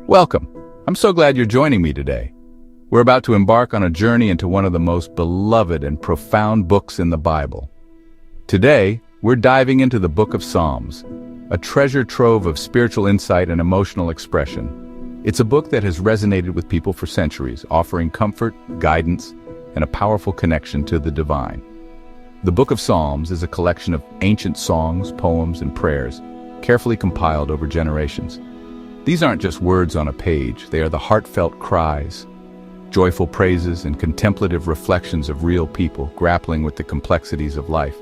Welcome. I'm so glad you're joining me today. We're about to embark on a journey into one of the most beloved and profound books in the Bible. Today, we're diving into the Book of Psalms, a treasure trove of spiritual insight and emotional expression. It's a book that has resonated with people for centuries, offering comfort, guidance, and a powerful connection to the divine. The Book of Psalms is a collection of ancient songs, poems, and prayers, carefully compiled over generations. These aren't just words on a page, they are the heartfelt cries, joyful praises, and contemplative reflections of real people grappling with the complexities of life.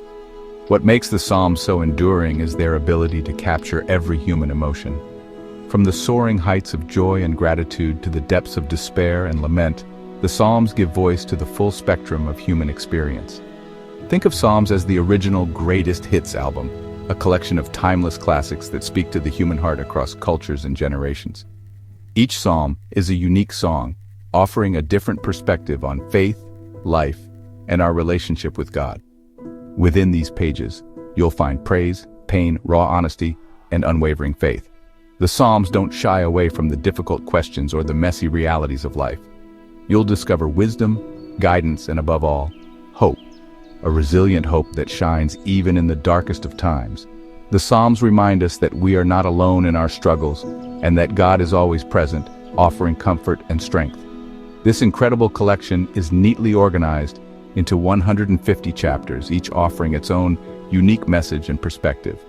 What makes the Psalms so enduring is their ability to capture every human emotion. From the soaring heights of joy and gratitude to the depths of despair and lament, the Psalms give voice to the full spectrum of human experience. Think of Psalms as the original greatest hits album, a collection of timeless classics that speak to the human heart across cultures and generations. Each psalm is a unique song, offering a different perspective on faith, life, and our relationship with God. Within these pages, you'll find praise, pain, raw honesty, and unwavering faith. The Psalms don't shy away from the difficult questions or the messy realities of life. You'll discover wisdom, guidance, and above all, hope. A resilient hope that shines even in the darkest of times. The Psalms remind us that we are not alone in our struggles and that God is always present, offering comfort and strength. This incredible collection is neatly organized into 150 chapters, each offering its own unique message and perspective.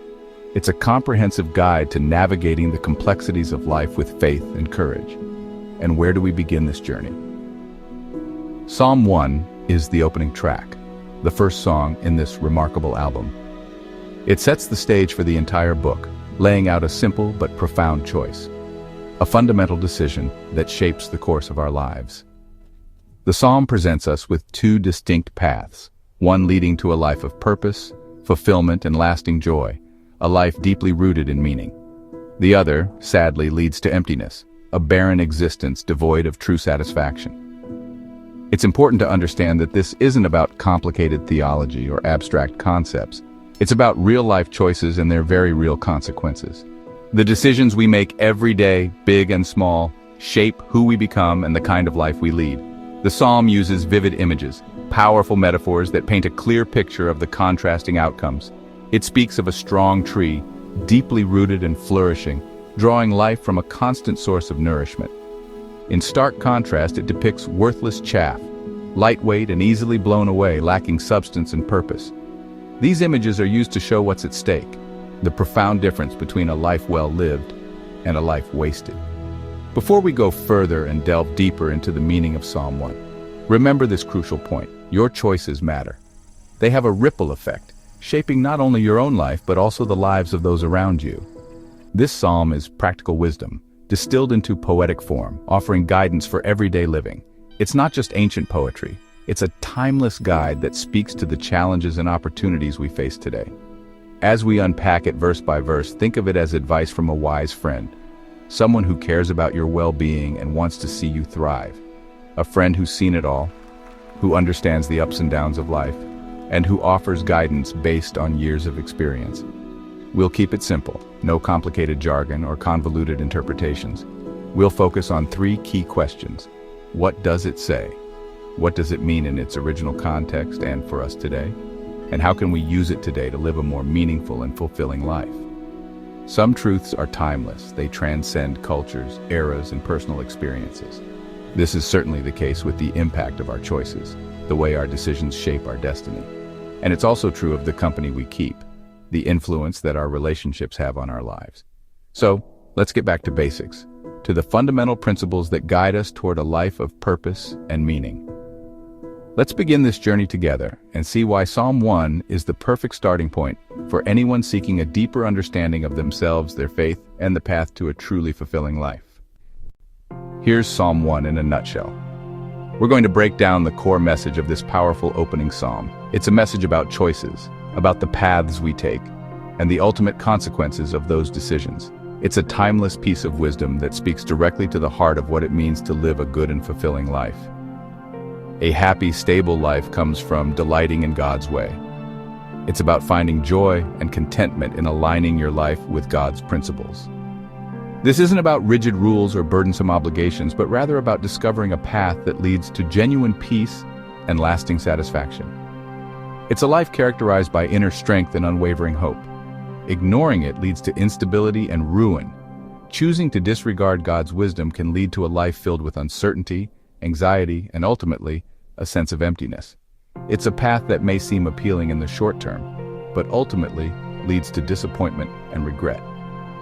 It's a comprehensive guide to navigating the complexities of life with faith and courage. And where do we begin this journey? Psalm 1 is the opening track, the first song in this remarkable album. It sets the stage for the entire book, laying out a simple but profound choice, a fundamental decision that shapes the course of our lives. The psalm presents us with two distinct paths, one leading to a life of purpose, fulfillment, and lasting joy, a life deeply rooted in meaning. The other, sadly, leads to emptiness, a barren existence devoid of true satisfaction. It's important to understand that this isn't about complicated theology or abstract concepts. It's about real-life choices and their very real consequences. The decisions we make every day, big and small, shape who we become and the kind of life we lead. The psalm uses vivid images, powerful metaphors that paint a clear picture of the contrasting outcomes. It speaks of a strong tree, deeply rooted and flourishing, drawing life from a constant source of nourishment. In stark contrast, it depicts worthless chaff, lightweight and easily blown away, lacking substance and purpose. These images are used to show what's at stake, the profound difference between a life well lived and a life wasted. Before we go further and delve deeper into the meaning of Psalm 1, remember this crucial point: your choices matter. They have a ripple effect, shaping not only your own life but also the lives of those around you. This psalm is practical wisdom, distilled into poetic form, offering guidance for everyday living. It's not just ancient poetry, it's a timeless guide that speaks to the challenges and opportunities we face today. As we unpack it verse by verse, think of it as advice from a wise friend, someone who cares about your well-being and wants to see you thrive. A friend who's seen it all, who understands the ups and downs of life, and who offers guidance based on years of experience. We'll keep it simple, no complicated jargon or convoluted interpretations. We'll focus on three key questions. What does it say? What does it mean in its original context and for us today? And how can we use it today to live a more meaningful and fulfilling life? Some truths are timeless. They transcend cultures, eras, and personal experiences. This is certainly the case with the impact of our choices, the way our decisions shape our destiny. And it's also true of the company we keep, the influence that our relationships have on our lives. So, let's get back to basics, to the fundamental principles that guide us toward a life of purpose and meaning. Let's begin this journey together and see why Psalm 1 is the perfect starting point for anyone seeking a deeper understanding of themselves, their faith, and the path to a truly fulfilling life. Here's Psalm 1 in a nutshell. We're going to break down the core message of this powerful opening psalm. It's a message about choices, about the paths we take, and the ultimate consequences of those decisions. It's a timeless piece of wisdom that speaks directly to the heart of what it means to live a good and fulfilling life. A happy, stable life comes from delighting in God's way. It's about finding joy and contentment in aligning your life with God's principles. This isn't about rigid rules or burdensome obligations, but rather about discovering a path that leads to genuine peace and lasting satisfaction. It's a life characterized by inner strength and unwavering hope. Ignoring it leads to instability and ruin. Choosing to disregard God's wisdom can lead to a life filled with uncertainty, anxiety, and ultimately, a sense of emptiness. It's a path that may seem appealing in the short term, but ultimately leads to disappointment and regret.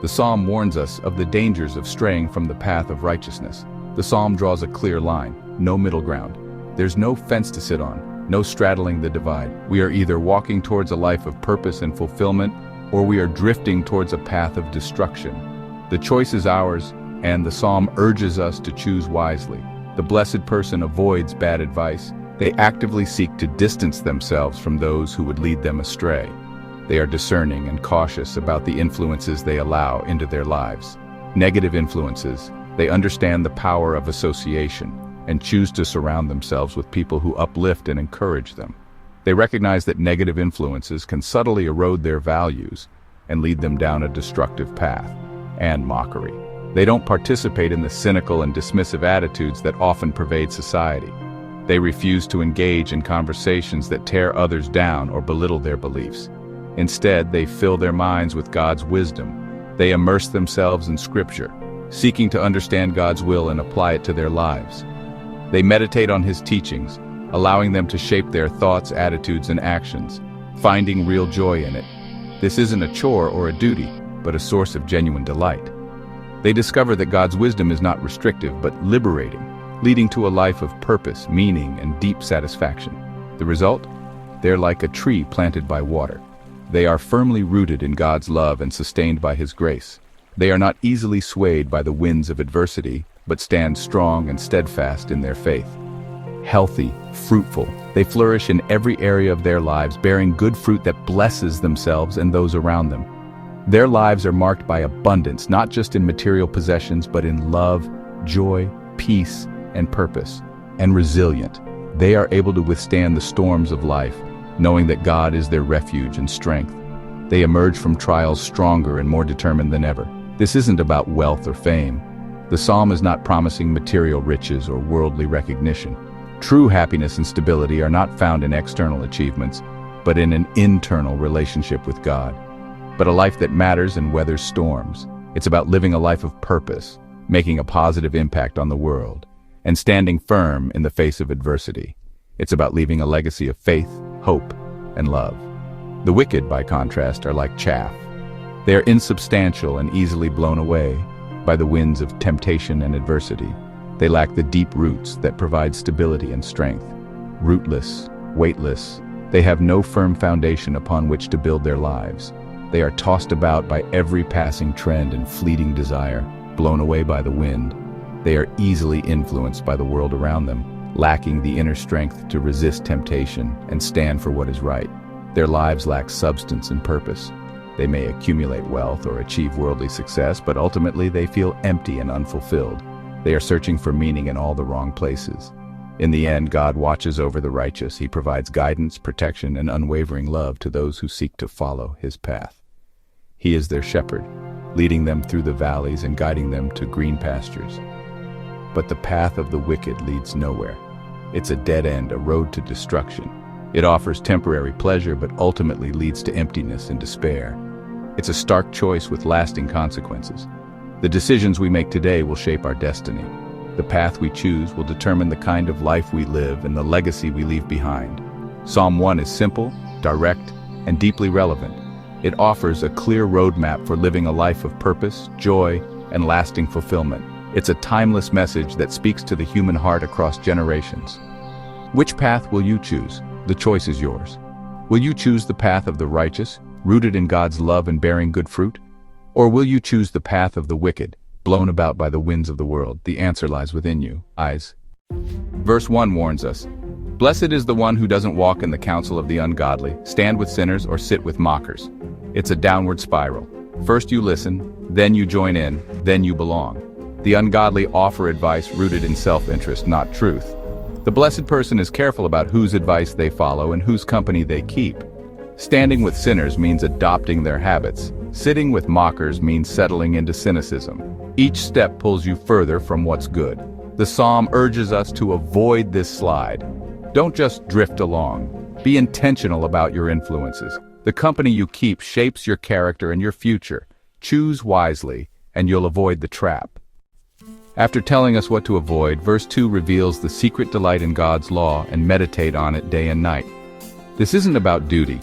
The psalm warns us of the dangers of straying from the path of righteousness. The psalm draws a clear line, no middle ground. There's no fence to sit on, no straddling the divide. We are either walking towards a life of purpose and fulfillment, or we are drifting towards a path of destruction. The choice is ours, and the psalm urges us to choose wisely. The blessed person avoids bad advice. They actively seek to distance themselves from those who would lead them astray. They are discerning and cautious about the influences they allow into their lives. Negative influences, they understand the power of association and choose to surround themselves with people who uplift and encourage them. They recognize that negative influences can subtly erode their values and lead them down a destructive path and mockery. They don't participate in the cynical and dismissive attitudes that often pervade society. They refuse to engage in conversations that tear others down or belittle their beliefs. Instead, they fill their minds with God's wisdom. They immerse themselves in Scripture, seeking to understand God's will and apply it to their lives. They meditate on His teachings, allowing them to shape their thoughts, attitudes, and actions, finding real joy in it. This isn't a chore or a duty, but a source of genuine delight. They discover that God's wisdom is not restrictive, but liberating, leading to a life of purpose, meaning, and deep satisfaction. The result? They're like a tree planted by water. They are firmly rooted in God's love and sustained by His grace. They are not easily swayed by the winds of adversity, but stand strong and steadfast in their faith. Healthy, fruitful, they flourish in every area of their lives, bearing good fruit that blesses themselves and those around them. Their lives are marked by abundance, not just in material possessions, but in love, joy, peace, and purpose. And resilient, they are able to withstand the storms of life, knowing that God is their refuge and strength. They emerge from trials stronger and more determined than ever. This isn't about wealth or fame. The psalm is not promising material riches or worldly recognition. True happiness and stability are not found in external achievements, but in an internal relationship with God. But a life that matters and weathers storms. It's about living a life of purpose, making a positive impact on the world, and standing firm in the face of adversity. It's about leaving a legacy of faith, hope, and love. The wicked, by contrast, are like chaff. They are insubstantial and easily blown away by the winds of temptation and adversity. They lack the deep roots that provide stability and strength. Rootless, weightless, they have no firm foundation upon which to build their lives. They are tossed about by every passing trend and fleeting desire, blown away by the wind. They are easily influenced by the world around them, lacking the inner strength to resist temptation and stand for what is right. Their lives lack substance and purpose. They may accumulate wealth or achieve worldly success, but ultimately they feel empty and unfulfilled. They are searching for meaning in all the wrong places. In the end, God watches over the righteous. He provides guidance, protection, and unwavering love to those who seek to follow His path. He is their shepherd, leading them through the valleys and guiding them to green pastures. But the path of the wicked leads nowhere. It's a dead end, a road to destruction. It offers temporary pleasure, but ultimately leads to emptiness and despair. It's a stark choice with lasting consequences. The decisions we make today will shape our destiny. The path we choose will determine the kind of life we live and the legacy we leave behind. Psalm 1 is simple, direct, and deeply relevant. It offers a clear roadmap for living a life of purpose, joy, and lasting fulfillment. It's a timeless message that speaks to the human heart across generations. Which path will you choose? The choice is yours. Will you choose the path of the righteous, rooted in God's love and bearing good fruit? Or will you choose the path of the wicked, blown about by the winds of the world? The answer lies within you. Eyes. Verse 1 warns us, "Blessed is the one who doesn't walk in the counsel of the ungodly, stand with sinners, or sit with mockers." It's a downward spiral. First you listen, then you join in, then you belong. The ungodly offer advice rooted in self-interest, not truth. The blessed person is careful about whose advice they follow and whose company they keep. Standing with sinners means adopting their habits. Sitting with mockers means settling into cynicism. Each step pulls you further from what's good. The psalm urges us to avoid this slide. Don't just drift along. Be intentional about your influences. The company you keep shapes your character and your future. Choose wisely, and you'll avoid the trap. After telling us what to avoid, verse 2 reveals the secret delight in God's law and meditate on it day and night. This isn't about duty.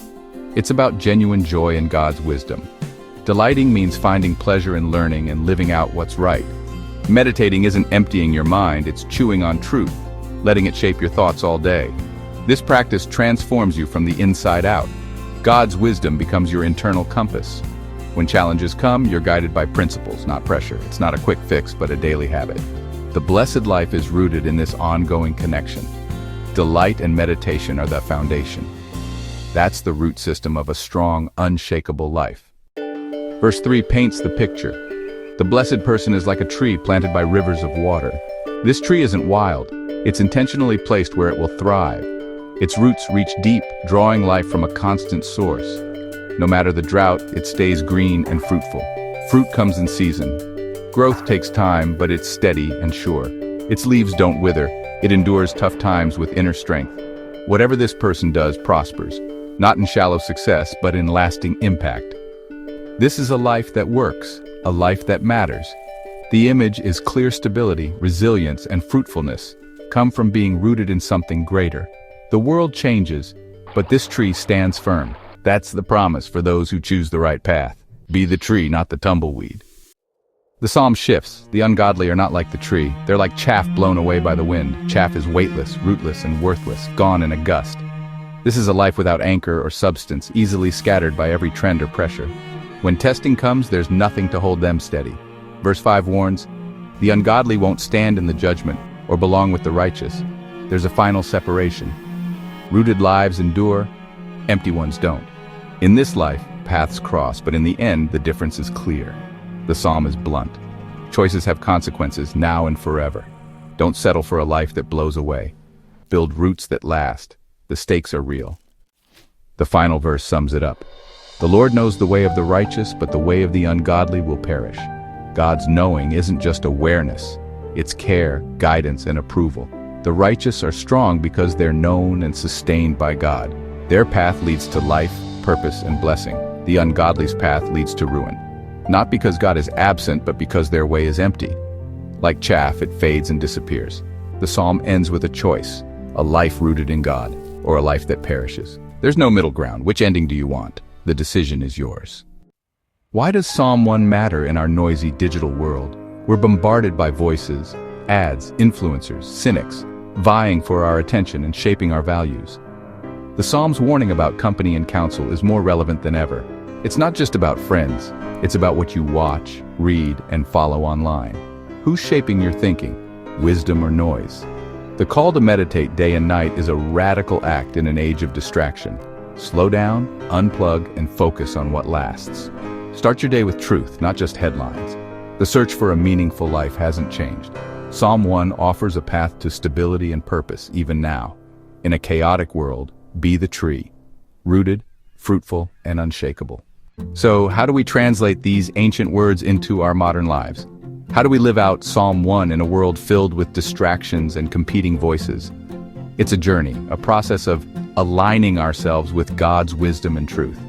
It's about genuine joy in God's wisdom. Delighting means finding pleasure in learning and living out what's right. Meditating isn't emptying your mind, it's chewing on truth, letting it shape your thoughts all day. This practice transforms you from the inside out. God's wisdom becomes your internal compass. When challenges come, you're guided by principles, not pressure. It's not a quick fix, but a daily habit. The blessed life is rooted in this ongoing connection. Delight and meditation are the foundation. That's the root system of a strong, unshakable life. Verse 3 paints the picture. The blessed person is like a tree planted by rivers of water. This tree isn't wild. It's intentionally placed where it will thrive. Its roots reach deep, drawing life from a constant source. No matter the drought, it stays green and fruitful. Fruit comes in season. Growth takes time, but it's steady and sure. Its leaves don't wither. It endures tough times with inner strength. Whatever this person does prospers, not in shallow success, but in lasting impact. This is a life that works, a life that matters. The image is clear stability, resilience, and fruitfulness come from being rooted in something greater. The world changes, but this tree stands firm. That's the promise for those who choose the right path. Be the tree, not the tumbleweed. The psalm shifts. The ungodly are not like the tree. They're like chaff blown away by the wind. Chaff is weightless, rootless, and worthless, gone in a gust. This is a life without anchor or substance, easily scattered by every trend or pressure. When testing comes, there's nothing to hold them steady. Verse 5 warns, the ungodly won't stand in the judgment or belong with the righteous. There's a final separation. Rooted lives endure, empty ones don't. In this life, paths cross, but in the end, the difference is clear. The psalm is blunt. Choices have consequences now and forever. Don't settle for a life that blows away. Build roots that last. The stakes are real. The final verse sums it up. The Lord knows the way of the righteous, but the way of the ungodly will perish. God's knowing isn't just awareness. It's care, guidance, and approval. The righteous are strong because they're known and sustained by God. Their path leads to life, purpose, and blessing. The ungodly's path leads to ruin. Not because God is absent, but because their way is empty. Like chaff, it fades and disappears. The psalm ends with a choice, a life rooted in God, or a life that perishes. There's no middle ground. Which ending do you want? The decision is yours. Why does Psalm 1 matter in our noisy digital world? We're bombarded by voices, ads, influencers, cynics, vying for our attention and shaping our values. The Psalm's warning about company and counsel is more relevant than ever. It's not just about friends, it's about what you watch, read, and follow online. Who's shaping your thinking, wisdom or noise? The call to meditate day and night is a radical act in an age of distraction. Slow down, unplug, and focus on what lasts. Start your day with truth, not just headlines. The search for a meaningful life hasn't changed. Psalm 1 offers a path to stability and purpose, even now. In a chaotic world, be the tree, rooted, fruitful, and unshakable. So, how do we translate these ancient words into our modern lives? How do we live out Psalm 1 in a world filled with distractions and competing voices? It's a journey, a process of aligning ourselves with God's wisdom and truth.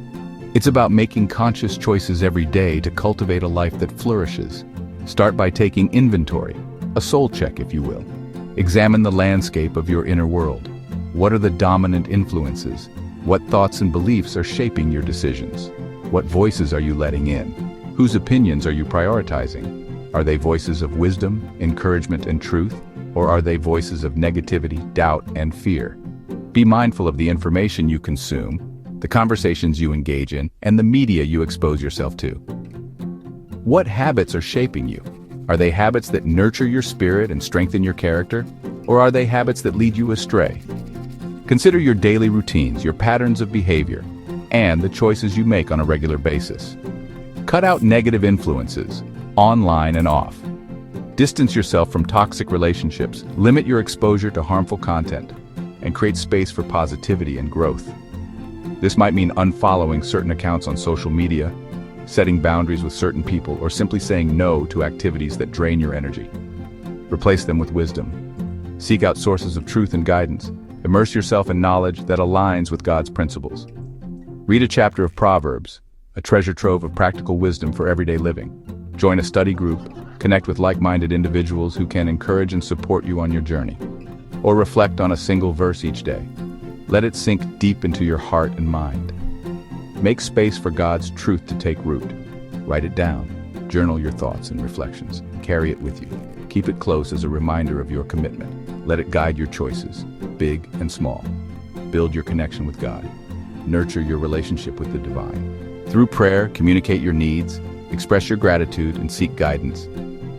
It's about making conscious choices every day to cultivate a life that flourishes. Start by taking inventory, a soul check, if you will. Examine the landscape of your inner world. What are the dominant influences? What thoughts and beliefs are shaping your decisions? What voices are you letting in? Whose opinions are you prioritizing? Are they voices of wisdom, encouragement, and truth? Or are they voices of negativity, doubt, and fear? Be mindful of the information you consume, the conversations you engage in, and the media you expose yourself to. What habits are shaping you? Are they habits that nurture your spirit and strengthen your character? Or are they habits that lead you astray? Consider your daily routines, your patterns of behavior, and the choices you make on a regular basis. Cut out negative influences, online and off. Distance yourself from toxic relationships, limit your exposure to harmful content, and create space for positivity and growth. This might mean unfollowing certain accounts on social media, setting boundaries with certain people, or simply saying no to activities that drain your energy. Replace them with wisdom. Seek out sources of truth and guidance. Immerse yourself in knowledge that aligns with God's principles. Read a chapter of Proverbs, a treasure trove of practical wisdom for everyday living. Join a study group, connect with like-minded individuals who can encourage and support you on your journey. Or reflect on a single verse each day. Let it sink deep into your heart and mind. Make space for God's truth to take root. Write it down. Journal your thoughts and reflections. Carry it with you. Keep it close as a reminder of your commitment. Let it guide your choices, big and small. Build your connection with God. Nurture your relationship with the divine. Through prayer, communicate your needs, express your gratitude, and seek guidance.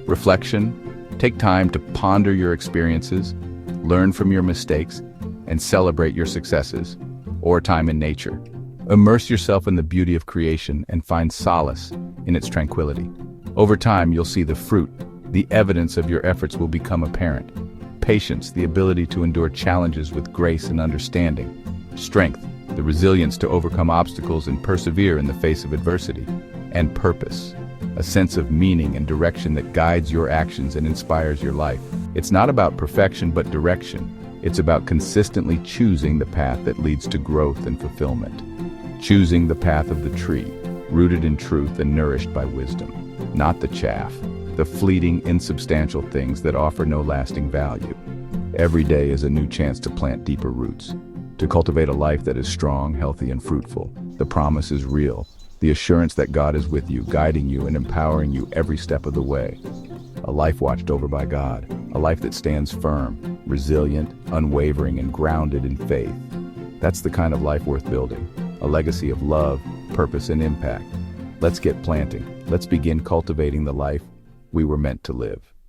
Reflection, take time to ponder your experiences, learn from your mistakes, and celebrate your successes, or time in nature. Immerse yourself in the beauty of creation and find solace in its tranquility. Over time, you'll see the fruit. The evidence of your efforts will become apparent. Patience, the ability to endure challenges with grace and understanding. Strength, the resilience to overcome obstacles and persevere in the face of adversity. And purpose, a sense of meaning and direction that guides your actions and inspires your life. It's not about perfection but direction. It's about consistently choosing the path that leads to growth and fulfillment. Choosing the path of the tree, rooted in truth and nourished by wisdom. Not the chaff, the fleeting, insubstantial things that offer no lasting value. Every day is a new chance to plant deeper roots, to cultivate a life that is strong, healthy, and fruitful. The promise is real, the assurance that God is with you, guiding you and empowering you every step of the way. A life watched over by God, a life that stands firm, resilient, unwavering, and grounded in faith. That's the kind of life worth building, a legacy of love, purpose, and impact. Let's get planting. Let's begin cultivating the life we were meant to live.